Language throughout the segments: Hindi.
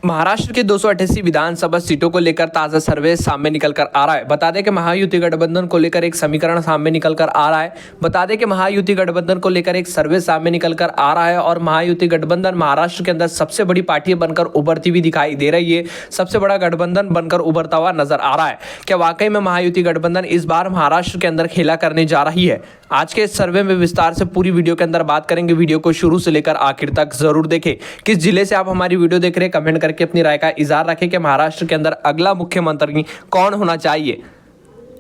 महाराष्ट्र के 288 विधानसभा सीटों को लेकर ताजा सर्वे सामने निकल कर आ रहा है। बता दें कि महायुति गठबंधन को लेकर एक समीकरण सामने निकल कर आ रहा है। बता दें कि महायुति गठबंधन को लेकर एक सर्वे सामने निकल कर आ रहा है और महायुति गठबंधन महाराष्ट्र के अंदर सबसे बड़ी पार्टी बनकर उभरती हुई दिखाई दे रही है, सबसे बड़ा गठबंधन बनकर उभरता हुआ नजर आ रहा है। क्या वाकई में महायुति गठबंधन इस बार महाराष्ट्र के अंदर खेला करने जा रही है? आज के इस सर्वे में विस्तार से पूरी वीडियो के अंदर बात करेंगे। वीडियो को शुरू से लेकर आखिर तक जरूर देखें। किस जिले से आप हमारी वीडियो देख रहे हैं कमेंट करके अपनी राय का इजहार रखें कि महाराष्ट्र के अंदर अगला मुख्यमंत्री कौन होना चाहिए।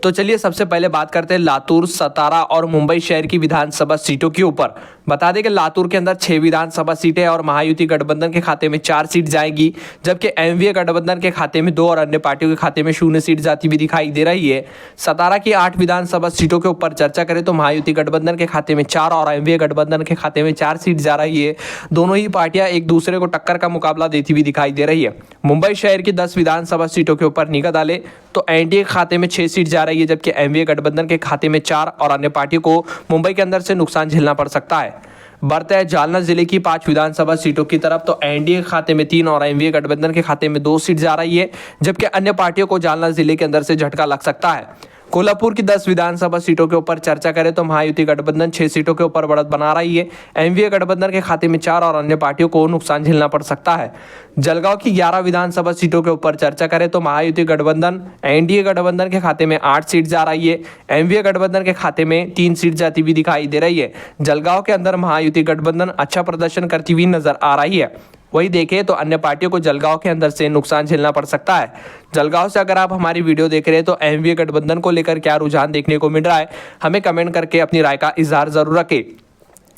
तो चलिए सबसे पहले बात करते हैं लातूर, सतारा और मुंबई शहर की विधानसभा सीटों के ऊपर। बता दें कि लातूर के अंदर 6 विधानसभा सीटें और महायुति गठबंधन के खाते में 4 सीट जाएगी, जबकि एमवीए गठबंधन के खाते में 2 और अन्य पार्टियों के खाते में 0 सीट जाती हुई दिखाई दे रही है। सतारा की 8 विधानसभा सीटों के ऊपर चर्चा करें तो महायुति गठबंधन के खाते में 4 और एमवीए गठबंधन के खाते में 4 सीट जा रही है। दोनों ही पार्टियां एक दूसरे को टक्कर का मुकाबला देती हुई दिखाई दे रही है। मुंबई शहर की 10 विधानसभा सीटों के ऊपर निगाह डालें तो एनडीए के खाते में 6 सीट जा रही है, जबकि एमवीए गठबंधन के खाते में 4 और अन्य पार्टियों को मुंबई के अंदर से नुकसान झेलना पड़ सकता है। बढ़ते हैं जालना जिले की 5 विधानसभा सीटों की तरफ तो एनडीए खाते में 3 और एमवीए गठबंधन के खाते में 2 सीट जा रही है, जबकि अन्य पार्टियों को जालना जिले के अंदर से झटका लग सकता है। कोल्हापुर की 10 विधानसभा सीटों के ऊपर चर्चा करें तो महायुति गठबंधन 6 सीटों के ऊपर बढ़त बना रही है। एमवीए गठबंधन के खाते में 4 और अन्य पार्टियों को नुकसान झेलना पड़ सकता है। जलगांव की 11 विधानसभा सीटों के ऊपर चर्चा करें तो महायुति गठबंधन एनडीए गठबंधन के खाते में 8 सीट जा रही है। एमवीए गठबंधन के खाते में 3 सीट जाती हुई दिखाई दे रही है। जलगांव के अंदर महायुति गठबंधन अच्छा प्रदर्शन करती हुई नजर आ रही है। वही देखें तो अन्य पार्टियों को जलगांव के अंदर से नुकसान झेलना पड़ सकता है। जलगांव से अगर आप हमारी वीडियो देख रहे हैं तो एमवीए गठबंधन को लेकर क्या रुझान देखने को मिल रहा है, हमें कमेंट करके अपनी राय का इजहार जरूर रखें।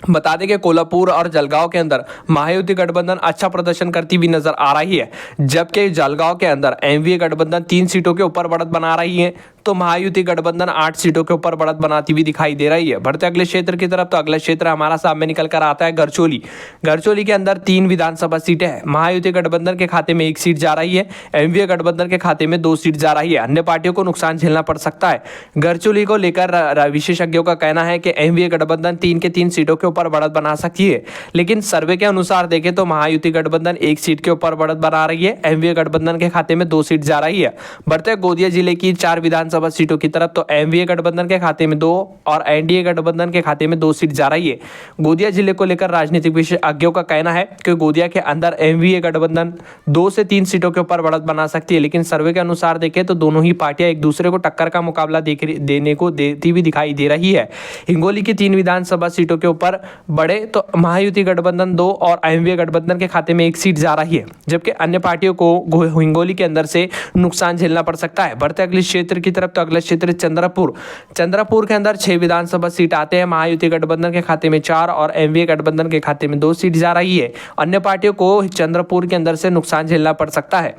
बता दें कि कोल्हापुर और जलगांव के अंदर महायुति गठबंधन अच्छा प्रदर्शन करती हुई नजर आ रही है, जबकि जलगांव के अंदर एमवीए गठबंधन 3 सीटों के ऊपर बढ़त बना रही है तो महायुति गठबंधन 8 सीटों के ऊपर बढ़त बनाती हुई दिखाई दे रही है। बढ़ते अगले क्षेत्र की तरफ तो अगला क्षेत्र हमारा सामने निकल कर आता है गढ़चोली। गढ़चोली के अंदर 3 विधानसभा सीटें हैं। महायुति गठबंधन के खाते में 1 सीट जा रही है, एमवीए गठबंधन के खाते में 2 सीट जा रही है। अन्य पार्टियों को नुकसान झेलना पड़ सकता है। गढ़चोली को लेकर विशेषज्ञों का कहना है कि एमवीए गठबंधन 3 के 3 सीटों के ऊपर बढ़त बना सकती है, लेकिन सर्वे के अनुसार देखें तो महायुति गठबंधन 1 सीट के ऊपर बढ़त बना रही है। एमवीए गठबंधन के खाते में 2 सीट जा रही है। बढ़ते गोंदिया जिले की 4 विधानसभा सीटों की तरफ तो एमवीए गठबंधन के खाते में 2 और एनडीए गठबंधन के खाते में 2 सीट जा रही है। गोंदिया जिले को लेकर राजनीतिक विशेषज्ञों का कहना है कि गोंदिया के अंदर एमवीए गठबंधन 2 से 3 सीटों के ऊपर बढ़त बना सकती है, लेकिन सर्वे के अनुसार देखें तो दोनों ही पार्टियां एक दूसरे को टक्कर का मुकाबला देने को देती हुई दिखाई दे रही है। हिंगोली की 3 विधानसभा सीटों के ऊपर बढ़े तो महायुति गठबंधन 2 और एमवीए गठबंधन के खाते में 1 सीट जा रही है, जबकि अन्य पार्टियों को हिंगोली के अंदर से नुकसान झेलना पड़ सकता है। बढ़ते अगले क्षेत्र की तरफ तो अगला क्षेत्र चंद्रपुर के अंदर 6 विधानसभा सीट आते हैं। महायुति गठबंधन के खाते में 4 और एमवीए गठबंधन के खाते में 2 सीट जा रही है। अन्य पार्टियों को चंद्रपुर के अंदर से नुकसान झेलना पड़ सकता है।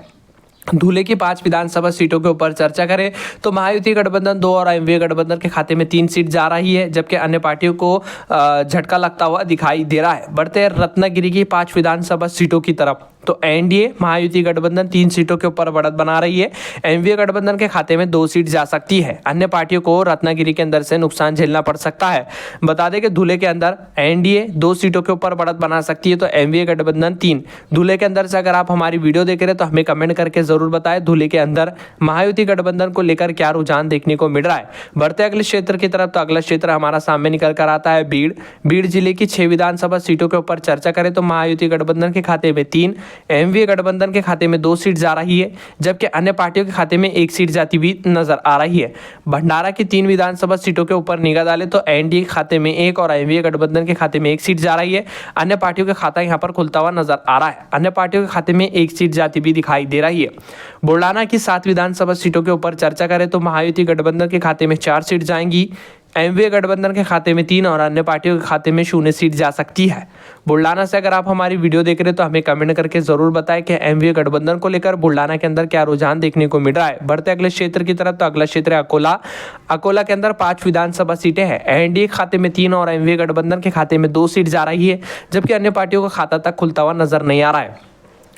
धुले की 5 विधानसभा सीटों के ऊपर चर्चा करें तो महायुति गठबंधन 2 और एमवीए गठबंधन के खाते में 3 सीट जा रही है, जबकि अन्य पार्टियों को झटका लगता हुआ दिखाई दे रहा है। बढ़ते हैं रत्नागिरी की 5 विधानसभा सीटों की तरफ तो एनडीए महायुति गठबंधन 3 सीटों के ऊपर बढ़त बना रही है। एमवीए गठबंधन के खाते में 2 सीट जा सकती है। अन्य पार्टियों को रत्नागिरी के अंदर से नुकसान झेलना पड़ सकता है। बता दें कि धुले के अंदर एनडीए 2 सीटों के ऊपर बढ़त बना सकती है तो एमवीए गठबंधन 3। धुले के अंदर से अगर आप हमारी वीडियो देख रहे हैं तो हमें कमेंट करके जरूर बताएं धुले के अंदर महायुति गठबंधन को लेकर क्या रुझान देखने को मिल रहा है। बढ़ते अगले क्षेत्र की तरफ तो अगला क्षेत्र हमारा सामने निकल कर आता है बीड़ जिले की 6 विधानसभा सीटों के ऊपर चर्चा करें तो महायुति गठबंधन के खाते में 3, एमवीए गठबंधन के खाते में 2 सीट जा रही है, जबकि अन्य पार्टियों के खाते में 1 सीट जाती हुई नजर आ रही है। भंडारा की 3 विधानसभा सीटों के ऊपर निगाह डालें तो एनडीए खाते में 1 और एमवीए गठबंधन के खाते में 1 सीट जा रही है। अन्य पार्टियों का खाता यहां पर खुलता हुआ नजर आ रहा है। अन्य पार्टियों के खाते में 1 सीट जाती हुई दिखाई दे रही है। बुल्डाना की 7 विधानसभा सीटों के ऊपर चर्चा करें तो महायुति गठबंधन के खाते में 4 सीट जाएंगी, एमवीए गठबंधन के खाते में 3 और अन्य पार्टियों के खाते में 0 सीट जा सकती है। बुल्डाना से अगर आप हमारी वीडियो देख रहे हैं तो हमें कमेंट करके जरूर बताएं कि एमवीए गठबंधन को लेकर बुल्डाना के अंदर क्या रुझान देखने को मिल रहा है। बढ़ते अगले क्षेत्र की तरफ तो अगला क्षेत्र है अकोला के अंदर 5 विधानसभा सीटें हैं। एनडीए के खाते में 3 और एमवीए गठबंधन के खाते में 2 सीट जा रही है, जबकि अन्य पार्टियों का खाता तक खुलता हुआ नजर नहीं आ रहा है।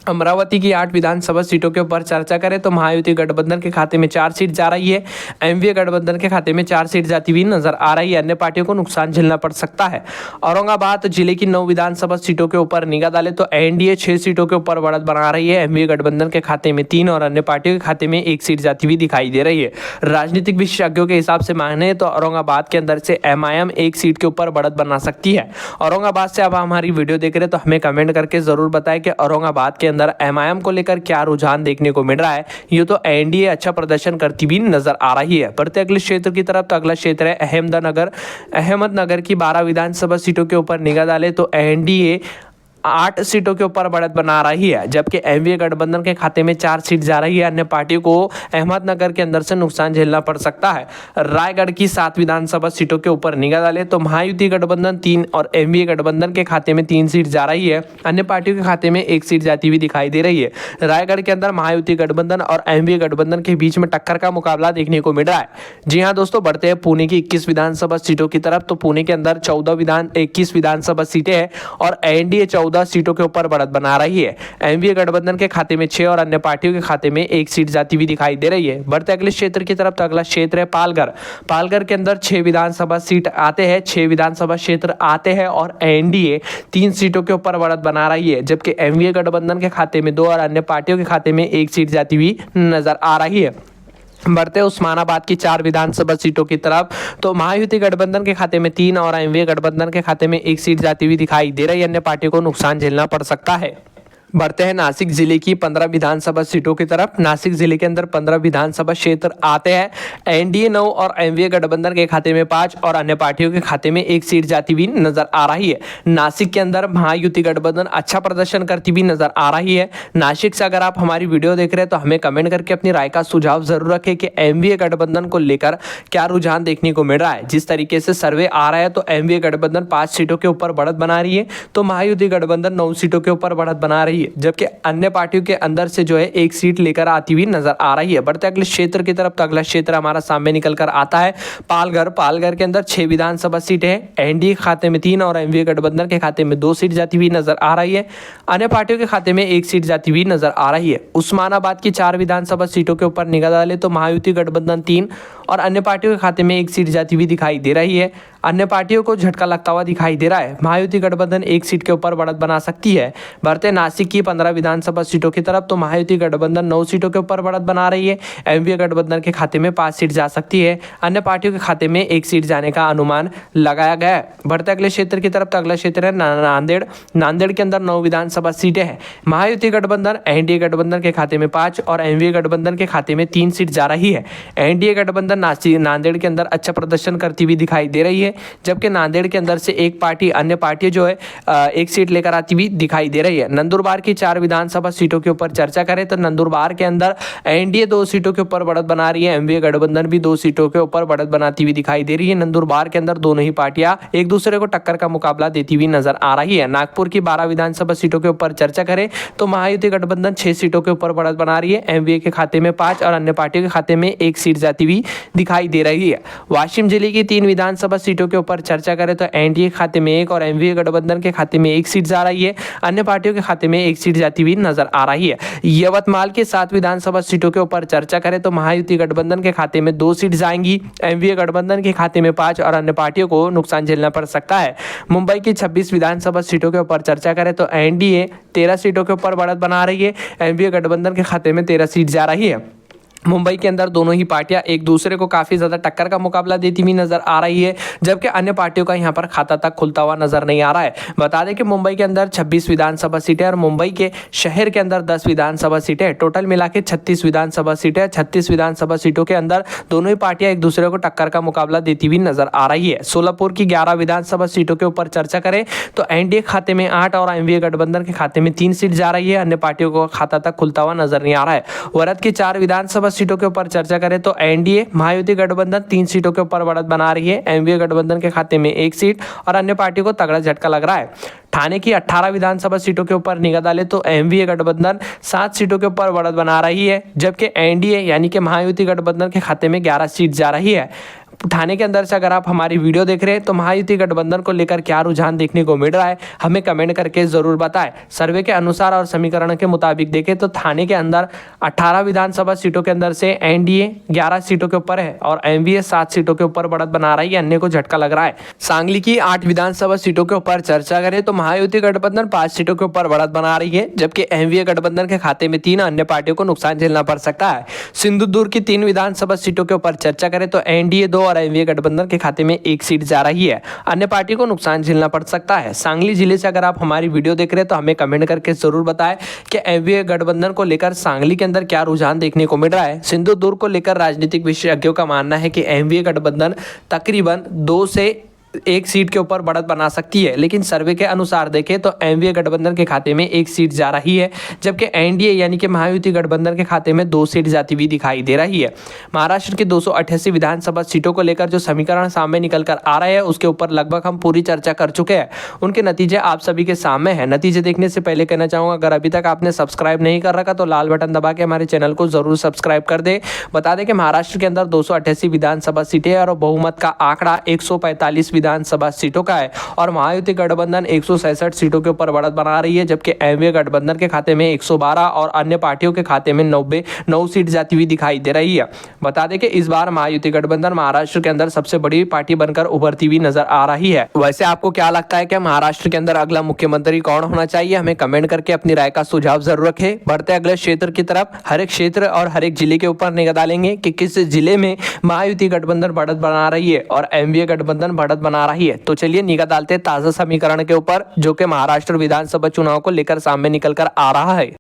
अमरावती की 8 विधानसभा सीटों के ऊपर चर्चा करें तो महायुति गठबंधन के खाते में 4 सीट जा रही है। एमवीए गठबंधन के खाते में 4 सीट जाती हुई नजर आ रही है। अन्य पार्टियों को नुकसान झेलना पड़ सकता है। औरंगाबाद जिले की 9 विधानसभा सीटों के ऊपर निगाह डाले तो एनडीए 6 सीटों के ऊपर बढ़त बना रही है। एमवीए गठबंधन के खाते में 3 और अन्य पार्टियों के खाते में 1 सीट जाती हुई दिखाई दे रही है। राजनीतिक विशेषज्ञों के हिसाब से माने तो औरंगाबाद के अंदर से एमआईएम 1 सीट के ऊपर बढ़त बना सकती है। औरंगाबाद से अब हमारी वीडियो देख रहे हैं तो हमें कमेंट करके जरूर बताएं कि औरंगाबाद के अंदर एमआईएम को लेकर क्या रुझान देखने को मिल रहा है। ये तो एनडीए अच्छा प्रदर्शन करती भी नजर आ रही है। बढ़ते अगले क्षेत्र की तरफ तो अगला क्षेत्र है अहमदनगर की 12 विधानसभा सीटों के ऊपर निगाह डाले तो एनडीए 8 सीटों के ऊपर बढ़त बना रही है, जबकि एमवीए गठबंधन के खाते में 4 सीट जा रही है। अन्य पार्टियों को अहमदनगर के अंदर से नुकसान झेलना पड़ सकता है। रायगढ़ की 7 विधानसभा सीटों के ऊपर निगाह डाले तो महायुति गठबंधन 3 और एमवीए गठबंधन के खाते में 3 सीट जा रही है। अन्य पार्टियों के खाते में 1 सीट जाती हुई दिखाई दे रही है। रायगढ़ के अंदर महायुति गठबंधन और एमवीए गठबंधन के बीच में टक्कर का मुकाबला देखने को मिल रहा है। जी हाँ दोस्तों, बढ़ते हैं पुणे की 21 विधानसभा सीटों की तरफ। तो पुणे के अंदर 21 विधानसभा सीटें हैं और एनडीए 14 सीटों के ऊपर बढ़त बना रही है। एमवीए गठबंधन के खाते में 6 और अन्य पार्टियों के खाते में 1 सीट जाती हुई दिखाई दे रही है। बढ़ते अगले क्षेत्र की तरफ तो अगला क्षेत्र है पालघर के अंदर 6 विधानसभा सीट आते हैं, 6 विधानसभा क्षेत्र आते हैं और एनडीए 3 सीटों के ऊपर बढ़त बना रही है, जबकि एमवीए गठबंधन के खाते में 2 और अन्य पार्टियों के खाते में 1 सीट जाती हुई नजर आ रही है। बढ़ते उस्मानाबाद की 4 विधानसभा सीटों की तरफ तो महायुति गठबंधन के खाते में 3 और एमवीए गठबंधन के खाते में 1 सीट जाती हुई दिखाई दे रही है। अन्य पार्टियों को नुकसान झेलना पड़ सकता है। बढ़ते हैं नासिक जिले की 15 विधानसभा सीटों की तरफ। नासिक जिले के अंदर 15 विधानसभा क्षेत्र आते हैं। एनडीए 9 और एमवीए गठबंधन के खाते में 5 और अन्य पार्टियों के खाते में 1 सीट जाती हुई नजर आ रही है। नासिक के अंदर महायुति गठबंधन अच्छा प्रदर्शन करती हुई नजर आ रही है। नासिक से अगर आप हमारी वीडियो देख रहे हैं तो हमें कमेंट करके अपनी राय का सुझाव जरूर रखें कि एमवीए गठबंधन को लेकर क्या रुझान देखने को मिल रहा है। जिस तरीके से सर्वे आ रहा है तो एमवीए गठबंधन 5 सीटों के ऊपर बढ़त बना रही है, तो महायुति गठबंधन 9 सीटों के ऊपर बढ़त बना रही है, जबकि अन्य पार्टियों के अंदर से जो है 1 सीट लेकर आती हुई नजर आ रही है। बढ़ते अगले क्षेत्र की तरफ तो अगला क्षेत्र हमारा सामने निकल कर आता है पालघर के अंदर 6 विधानसभा सीटें हैं। एनडीए खाते में 3 और एमवीए गठबंधन के खाते में 2 सीट जाती हुई नजर आ रही है। अन्य पार्टियों के खाते में 1 सीट जाती हुई नजर आ रही है। उस्मानाबाद की 4 विधानसभा सीटों के ऊपर निगाह डाले तो महायुति गठबंधन 3 और अन्य पार्टियों के खाते में 1 सीट जाती हुई दिखाई दे रही है। अन्य पार्टियों को झटका लगता हुआ दिखाई दे रहा है। महायुति गठबंधन 1 सीट के ऊपर बढ़त बना सकती है। बढ़ते नासिक की 15 विधानसभा सीटों की तरफ तो महायुति गठबंधन 9 सीटों के ऊपर बढ़त बना रही है। एमवीए गठबंधन के खाते में 5 सीट जा सकती है। अन्य पार्टियों के खाते में 1 सीट जाने का अनुमान लगाया गया है। बढ़ते अगले क्षेत्र की तरफ तो अगला क्षेत्र है नांदेड़ के अंदर 9 विधानसभा सीटें हैं। महायुति गठबंधन एनडीए गठबंधन के खाते में 5 और एमवीए गठबंधन के खाते में 3 सीट जा रही है। एनडीए गठबंधन नांदेड़ के अंदर अच्छा प्रदर्शन करती हुई दिखाई दे रही है, जबकि नांदेड़ के अंदर से एक पार्टी अन्य पार्टी जो है 1 सीट लेकर आती हुई दिखाई दे रही है। नंदुरबार की 4 विधानसभा सीटों के ऊपर चर्चा करें तो नंदुरबार के अंदर एनडीए 2 सीटों के ऊपर बढ़त बना रही है। एमवीए गठबंधन भी 2 सीटों के ऊपर बढ़त बनाती हुई दिखाई दे रही है। नंदुरबार के अंदर दोनों ही पार्टियां एक दूसरे को टक्कर का मुकाबला देती हुई नजर आ रही है। नागपुर की 12 विधानसभा सीटों के ऊपर चर्चा करें तो महायुति गठबंधन 6 सीटों के ऊपर बढ़त बना रही है। एमवीए के खाते में 5 और अन्य पार्टियों के खाते में 1 सीट जाती हुई दिखाई दे रही है। वाशिम जिले की 3 विधानसभा सीटों के ऊपर चर्चा करें तो एनडीए खाते में 1 और एमवीए गठबंधन के खाते में 1 सीट जा रही है। अन्य पार्टियों के खाते में 1 सीट जाती हुई नजर आ रही है। यवतमाल के 7 विधानसभा सीटों के ऊपर चर्चा करें तो महायुति गठबंधन के खाते में 2 सीट जाएंगी। एमवीए गठबंधन के खाते में 5 और अन्य पार्टियों को नुकसान झेलना पड़ सकता है। मुंबई की 26 विधानसभा सीटों के ऊपर चर्चा करें तो एनडीए 13 सीटों के ऊपर बढ़त बना रही है। एमवीए गठबंधन के खाते में 13 सीट जा रही है। मुंबई के अंदर दोनों ही पार्टियां एक दूसरे को काफी ज्यादा टक्कर का मुकाबला देती हुई नजर आ रही है, जबकि अन्य पार्टियों का यहां पर खाता तक खुलता हुआ नजर नहीं आ रहा है। बता दें कि मुंबई के अंदर 26 विधानसभा सीटें और मुंबई के शहर के अंदर 10 विधानसभा सीटें, टोटल मिला के 36 विधानसभा सीटें। 36 विधानसभा सीटों के अंदर दोनों ही पार्टियां एक दूसरे को टक्कर का मुकाबला देती हुई नजर आ रही है। सोलापुर की 11 विधानसभा सीटों के ऊपर चर्चा करें तो एनडीए खाते में 8 और एमवीए गठबंधन के खाते में 3 सीट जा रही है। अन्य पार्टियों को खाता तक खुलता हुआ नजर नहीं आ रहा है। वरद की 4 विधानसभा सीटों के ऊपर चर्चा करें तो एनडीए महायुति गठबंधन 3 सीटों के ऊपर बढ़त बना रही है। एमवीए गठबंधन के खाते में 1 सीट और अन्य पार्टी को तगड़ा झटका लग रहा है। ठाणे की 18 विधानसभा सीटों के ऊपर निगाह डालें तो एमवीए गठबंधन 7 सीटों के ऊपर बढ़त बना रही है, जबकि एनडीए यानी कि महायुति गठबंधन के खाते में 11 सीट जा रही है। ठाणे के अंदर से अगर आप हमारी वीडियो देख रहे हैं तो महायुति गठबंधन को लेकर क्या रुझान देखने को मिल रहा है, हमें कमेंट करके जरूर बताएं। सर्वे के अनुसार और समीकरण के मुताबिक देखें तो ठाणे के अंदर 18 विधानसभा सीटों के अंदर से एनडीए 11 सीटों के ऊपर है और एमवीए 7 सीटों के ऊपर बढ़त बना रही है, अन्य को झटका लग रहा है। सांगली की 8 विधानसभा सीटों के ऊपर चर्चा करें तो महायुति गठबंधन 5 सीटों के ऊपर बढ़त बना रही है, जबकि एमवीए गठबंधन के खाते में 3 अन्य पार्टियों को नुकसान झेलना पड़ सकता है। सिंधुदुर्ग की 3 विधानसभा सीटों के ऊपर चर्चा करें तो एनडीए 2 और एमवीए गठबंधन के खाते में 1 सीट जा रही है, अन्य पार्टी को नुकसान झेलना पड़ सकता है। सांगली जिले से अगर आप हमारी वीडियो देख रहे हैं तो हमें कमेंट करके जरूर बताएं कि एमवीए गठबंधन को लेकर सांगली के अंदर क्या रुझान देखने को मिल रहा है। सिंधुदुर्ग को लेकर राजनीतिक विशेषज्ञों का मानना है कि एमवीए गठबंधन तकरीबन 2 से 1 सीट के ऊपर बढ़त बना सकती है, लेकिन सर्वे के अनुसार देखें तो एमवीए गठबंधन के खाते में 1 सीट जा रही है, जबकि एनडीए यानी कि महायुति गठबंधन के खाते में 2 सीट जाती हुई दिखाई दे रही है। महाराष्ट्र की 288 विधानसभा सीटों को लेकर जो समीकरण सामने निकल कर आ रहे हैं उसके ऊपर लगभग हम पूरी चर्चा कर चुके हैं, उनके नतीजे आप सभी के सामने हैं। नतीजे देखने से पहले कहना चाहूँगा, अगर अभी तक आपने सब्सक्राइब नहीं कर रखा तो लाल बटन दबा के हमारे चैनल को जरूर सब्सक्राइब कर दे। बता दें कि महाराष्ट्र के अंदर 288 विधानसभा सीटें और बहुमत का आंकड़ा 145 विधानसभा सीटों का है और महायुति गठबंधन 166 सीटों के ऊपर बढ़त बना रही है, जबकि एमवीए गठबंधन के खाते में 112 और अन्य पार्टियों के खाते में 9 सीट जाती हुई दिखाई दे रही है। बता दें कि इस बार महायुति गठबंधन महाराष्ट्र के अंदर सबसे बड़ी पार्टी बनकर उभरती हुई नजर आ रही है। वैसे आपको क्या लगता है कि महाराष्ट्र के अंदर अगला मुख्यमंत्री कौन होना चाहिए, हमें कमेंट करके अपनी राय का सुझाव जरूर रखें। बढ़ते अगले क्षेत्र की तरफ, हर एक क्षेत्र और हर एक जिले के ऊपर निगाह डालेंगे कि किस जिले में महायुति गठबंधन बढ़त बना रही है और एमवीए गठबंधन बढ़त बना रही है। तो चलिए निगाह डालते हैं ताजा समीकरण के ऊपर जो कि महाराष्ट्र विधानसभा चुनाव को लेकर सामने निकल कर आ रहा है।